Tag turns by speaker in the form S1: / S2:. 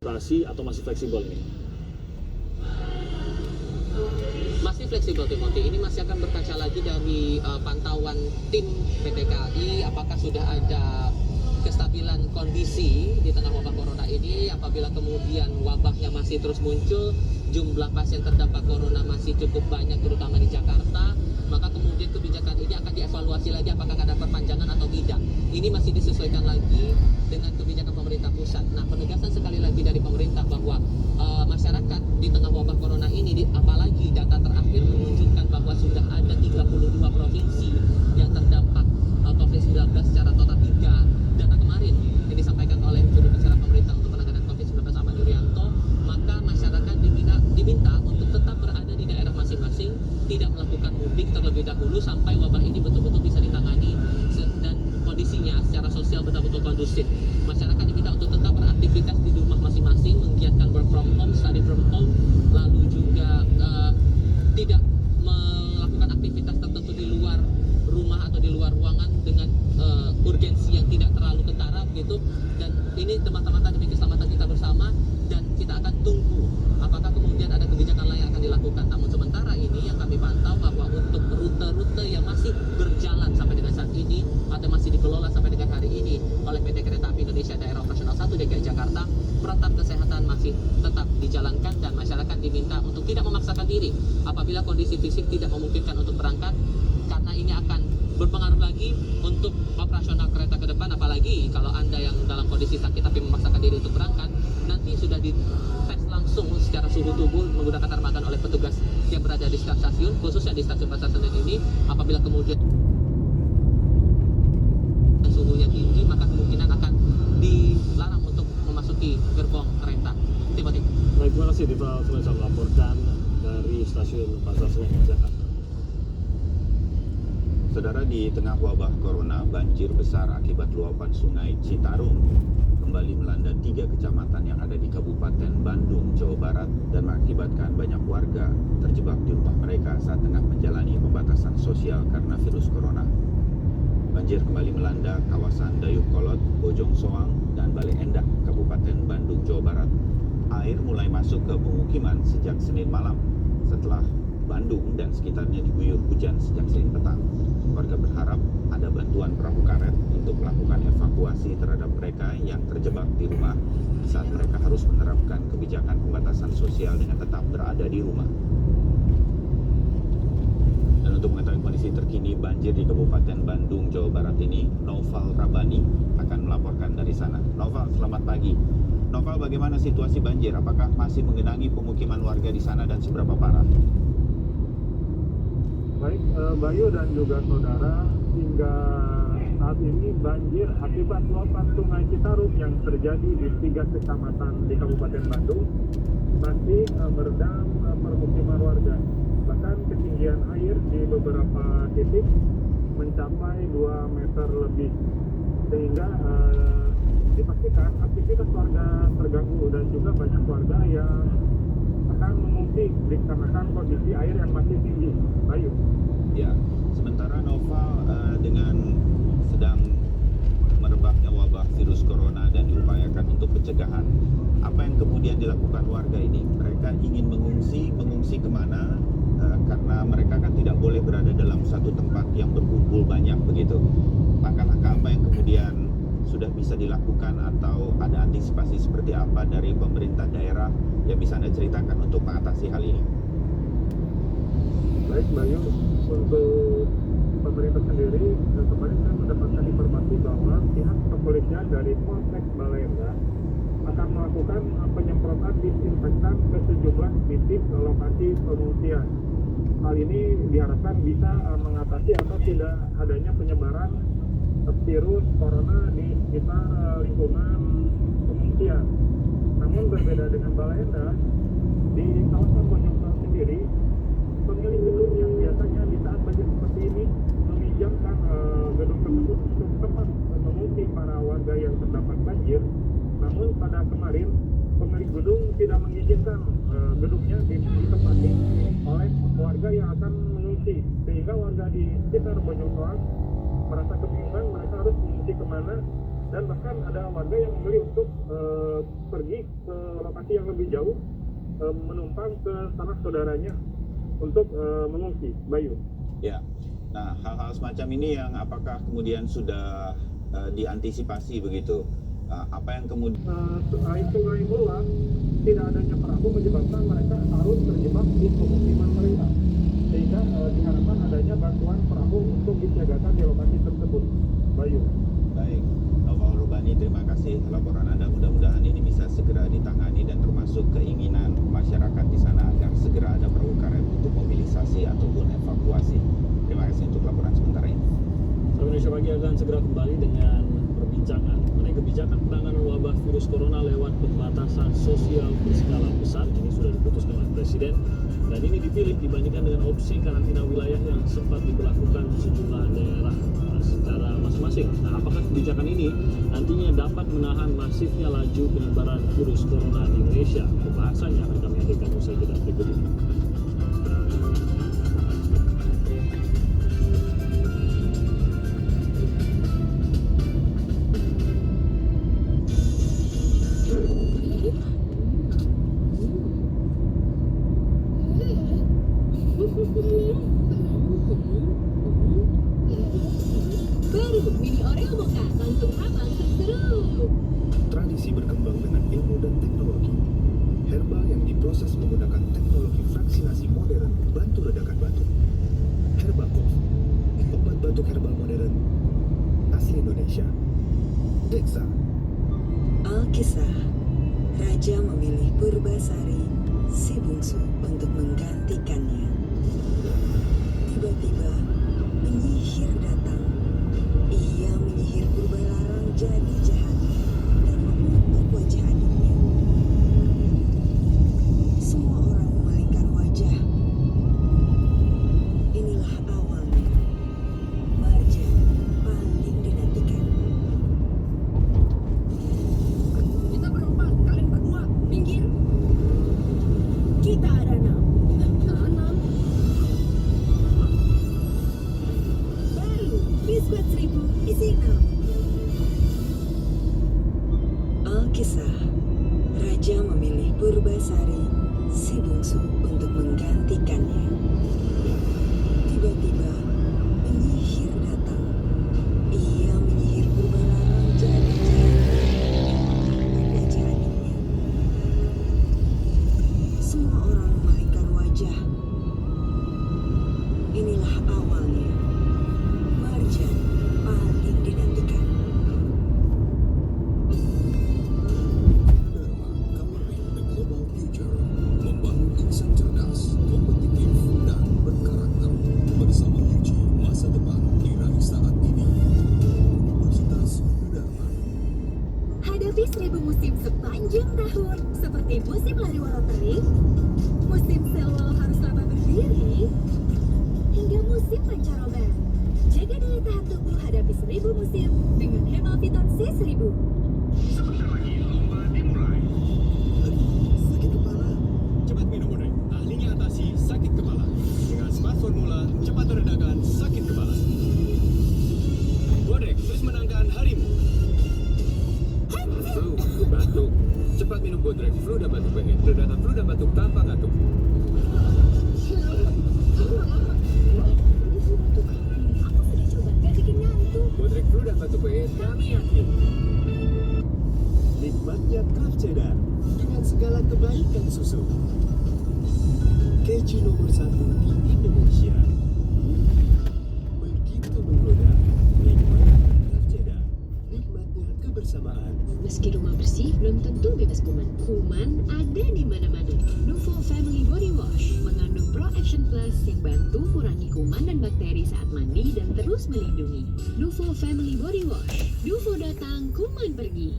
S1: operasi atau masih fleksibel ini?
S2: Masih fleksibel Timothy, ini masih akan berkaca lagi dari pantauan tim PT KAI apakah sudah ada kestabilan kondisi di tengah wabah corona ini. Apabila kemudian wabahnya masih terus muncul, jumlah pasien terdampak corona masih cukup banyak terutama di Jakarta, maka kemudian kebijakan ini akan dievaluasi lagi apakah ada perpanjangan atau tidak. Ini masih disesuaikan lagi dengan kebijakan pemerintah pusat. Nah, penegasan sekali lagi dari pemerintah bahwa masyarakat di tengah wabah corona ini, apalagi data terakhir menunjukkan bahwa sudah ada 32 provinsi yang terdampak COVID-19 secara total. 3 data kemarin yang disampaikan oleh juru bicara pemerintah untuk penanganan COVID-19 Ahmad Yuryanto, maka masyarakat diminta untuk tetap berada di daerah masing-masing, tidak melakukan mudik terlebih dahulu sampai wabah ini betul-betul bisa ditangani dan kondisinya secara sosial betul-betul kondusif. Masyarakat diminta untuk tetap beraktivitas di rumah masing-masing, menggiatkan work from home, study from home, lalu juga tidak melakukan aktivitas tertentu di luar rumah atau di luar ruangan dengan urgensi yang tidak terlalu kentara begitu. Dan ini semata-mata demi keselamatan kita bersama, dan kita akan tunggu apakah kemudian ada kebijakan lain yang akan dilakukan. Namun sementara ini yang kami pantau bahwa untuk rute-rute yang masih berjalan sampai dengan saat ini atau masih dikelola sampai dengan hari ini oleh PT Kereta Api Indonesia Daerah Operasional 1 DKI Jakarta, protokol kesehatan masih tetap dijalankan dan masyarakat diminta untuk tidak memaksakan diri apabila kondisi fisik tidak memungkinkan untuk berangkat, karena ini akan berpengaruh lagi untuk operasional kereta ke depan. Apalagi kalau Anda yang dalam kondisi sakit tapi memaksakan diri untuk berangkat, nanti sudah dites langsung secara suhu tubuh menggunakan termakan oleh petugas yang berada di stasiun, khususnya di stasiun Pasar Senen ini. Apabila kemudian suhunya tinggi, maka kemungkinan akan dilarang untuk memasuki gerbong kereta. Timothy.
S1: Baik, terima kasih Diva Alfonso melaporkan dari stasiun Pasar Senen, Jakarta.
S3: Saudara, di tengah wabah corona, banjir besar akibat luapan sungai Citarum kembali melanda 3 kecamatan yang ada di Kabupaten Bandung, Jawa Barat, dan mengakibatkan banyak warga terjebak di rumah mereka saat tengah menjalani pembatasan sosial karena virus corona. Banjir kembali melanda kawasan Dayuhkolot, Bojong Soang, dan Bale Endah, Kabupaten Bandung, Jawa Barat. Air mulai masuk ke pemukiman sejak Senin malam setelah Bandung dan sekitarnya diguyur hujan sejak Senin petang. Warga berharap ada bantuan perahu karet untuk melakukan evakuasi terhadap mereka yang terjebak di rumah saat mereka harus menerapkan kebijakan pembatasan sosial dengan tetap berada di rumah. Dan untuk mengetahui kondisi terkini banjir di Kabupaten Bandung, Jawa Barat ini, Noval Rabani akan melaporkan dari sana. Noval, selamat pagi. Noval, bagaimana situasi banjir? Apakah masih menggenangi pemukiman warga di sana dan seberapa parah?
S4: Baik, Bayu dan juga saudara, hingga saat ini banjir akibat luapan sungai Citarum yang terjadi di 3 kecamatan di Kabupaten Bandung masih merendam permukiman warga. Bahkan ketinggian air di beberapa titik mencapai 2 meter lebih, sehingga dipastikan aktivitas warga terganggu dan juga banyak warga yang akan mengungsi dikarenakan kondisi air yang masih tinggi. Bayu.
S3: Ya, sementara Noval dengan sedang merebaknya wabah virus corona dan diupayakan untuk pencegahan, apa yang kemudian dilakukan warga ini? Mereka ingin mengungsi kemana? Karena mereka kan tidak boleh berada dalam satu tempat yang berkumpul banyak begitu. Langkah-langkah apa yang kemudian sudah bisa dilakukan atau ada antisipasi seperti apa dari pemerintah daerah yang bisa Anda ceritakan untuk mengatasi hal ini?
S4: Baik Bayu, untuk pemerintah sendiri, kemarin saya mendapatkan informasi bahwa pihak kepolisian dari Polsek Bale Endah akan melakukan penyemprotan disinfektan ke sejumlah titik lokasi pengungsian. Hal ini diharapkan bisa mengatasi atau tidak adanya penyebaran virus corona di sekitar lingkungan pengungsian. Namun berbeda dengan Bale Endah, di kawasan Bojong Soang sendiri, pemilik gedung yang biasanya di saat banjir seperti ini meminjamkan gedung tersebut untuk tempat mengungsi para warga yang terdampak banjir. Namun pada kemarin pemilik gedung tidak mengizinkan gedungnya ditempati oleh warga yang akan mengungsi, sehingga warga di sekitar Bojong Soang merasa kebingungan mereka harus mengungsi kemana dan bahkan ada warga yang memilih untuk pergi ke lokasi yang lebih jauh, menumpang ke tanah saudaranya untuk mengungsi. Bayu.
S3: Ya, nah hal-hal semacam ini yang apakah kemudian sudah diantisipasi begitu? Apa yang kemudian
S4: Air sungai meluap, tidak adanya perahu menyebabkan mereka harus terjebak di pemukiman mereka, sehingga diharapkan adanya bantuan perahu untuk disiagakan di lokasi tersebut. Bayu.
S3: baik, Noval Rubani, terima kasih laporan Anda. Mudah-mudahan ini bisa segera ditangani dan termasuk keinginan masyarakat di sana agar segera ada perahu karet untuk mobilisasi ataupun evakuasi. Terima kasih untuk laporan sementara ini.
S1: Sahabat Indonesia Pagi akan segera kembali dengan perbincangan mengenai kebijakan penanganan wabah virus corona lewat pembatasan sosial berskala besar. Ini sudah diputuskan oleh Presiden dan ini dipilih dibandingkan dengan opsi karantina wilayah yang sempat diberlakukan sejumlah daerah secara masing-masing. Nah, apakah kebijakan ini nantinya dapat menahan masifnya laju penyebaran virus corona di Indonesia? Pembahasannya akan kami hadirkan usai jeda berikut ini.
S5: Baru mini Oreo Mocha, langsung aman seru.
S6: Tradisi berkembang dengan ilmu dan teknologi. Herbal yang diproses menggunakan teknologi vaksinasi modern bantu redakan batuk. Herbakov, obat batuk herbal modern asli Indonesia. Dexa.
S7: Alkisah, Raja memilih Purbasari, si bungsu, untuk menggantikannya. Tiba-tiba, penyihir datang. Ia menyihir Purbalarang jadi jahat dan mengutuk wajah adiknya. Semua orang memalingkan wajah. Inilah awalnya. Marjan paling dinantikan.
S5: Kita berempat, kalian berdua, minggir. Kita ada 6. Baru, biskuit 1000 isi 6.
S7: Alkisah, Raja memilih Purbasari, si bungsu, untuk menggantikannya. Tiba-tiba, penyihir datang. Ia menyihir Purbalarang jadi jahat dan mengutuk wajah adiknya. Semua orang memalingkan wajah. Inilah awalnya. Marjan paling dinantikan.
S6: Dharma Powering the Global Future. Membangun insan cerdas, kompetitif, dan berkarakter. Bersama UG, masa depan diraih saat ini. Universitas Dharma.
S5: Hadapi 1000 musim sepanjang tahun, seperti musim lari walau terik, musim sel walau harus lama berdiri, hingga musim pancaroba. Jaga daya tahan tubuh hadapi 1000 musim dengan Hemaviton C1000.
S6: Sakit kepala.
S8: Cepat minum Bodrek, ahlinya atasi sakit kepala. Dengan Smart Formula, cepat meredakan sakit kepala. Bodrek, terus menangkan harimu. Flu, batuk. Cepat minum Bodrek, flu dan batuk PN. Redakan flu dan batuk tanpa ngantuk.
S5: Aku sudah coba, gak bikin ngantuk.
S8: Bodrek flu dan batuk PN, kami yakin. Nikmatnya Club Cheddar dengan segala kebaikan susu. Keju nomor 1 di Indonesia. Begitu menggoda, nikmat Club Cheddar. Nikmatnya kebersamaan.
S9: Meski rumah bersih, belum tentu bebas kuman. Kuman ada di mana-mana. Nuvo Family Body Wash mengandung Pro Action Plus yang bantu kurangi kuman dan bakteri saat mandi dan terus melindungi. Nuvo Family Body Wash. Nuvo datang, kuman pergi.